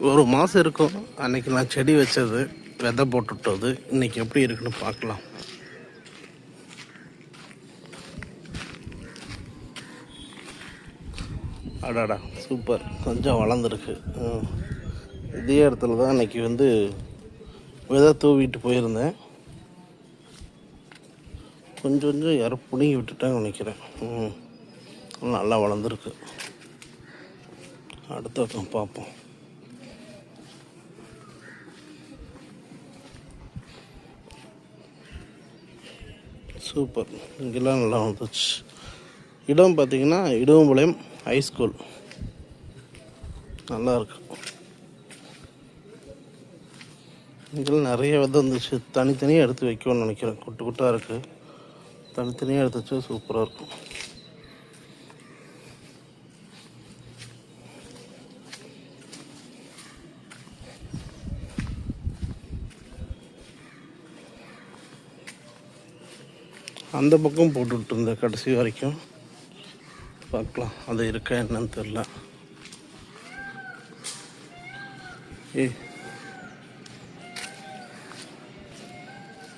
ஒரு மாதம் இருக்கும். அன்றைக்கி நான் செடி வச்சது, விதை போட்டுவிட்டது. இன்றைக்கி எப்படி இருக்குன்னு பார்க்கலாம். அடாடா சூப்பர், கொஞ்சம் வளர்ந்துருக்கு. இதே இடத்துல தான் அன்றைக்கி விதை தூவிட்டு போயிருந்தேன். கொஞ்சம் யாரோ பிடுங்கி விட்டுட்டாங்கன்னு நினைக்கிறேன். நல்லா வளர்ந்துருக்கு. அடுத்த பக்கம் பார்ப்போம். சூப்பர், இங்கெல்லாம் நல்லா வந்துச்சு. இடம் பார்த்திங்கன்னா இடுவம்பாளையம் ஹைஸ்கூல் நல்லா இருக்கு. இங்கெல்லாம் நிறைய விதை வந்துச்சு. தனித்தனியாக எடுத்து வைக்கணும்னு நினைக்கிறேன். குட்டு குட்டாக இருக்குது. தனித்தனியாக எடுத்து வச்சா சூப்பராக இருக்கும். அந்த பக்கம் போட்டுட்டு இருந்தேன் கடைசி வரைக்கும். பார்க்கலாம் அது இருக்கா என்னன்னு தெரில.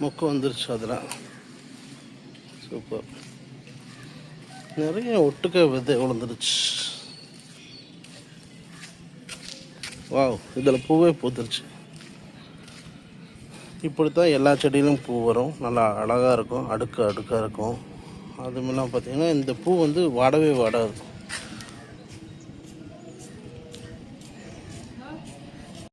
மொக்கு வந்துருச்சு அதில். சூப்பர், நிறைய ஒட்டுக்க விதை விழுந்துருச்சு. வாவ், இதில் பூவே பூத்துருச்சு. இப்படித்தான் எல்லா செடியிலும் பூ வரும். நல்லா அழகாக இருக்கும், அடுக்காக இருக்கும். அதுமெல்லாம் பார்த்திங்கன்னா இந்த பூ வாடவே வாடாது.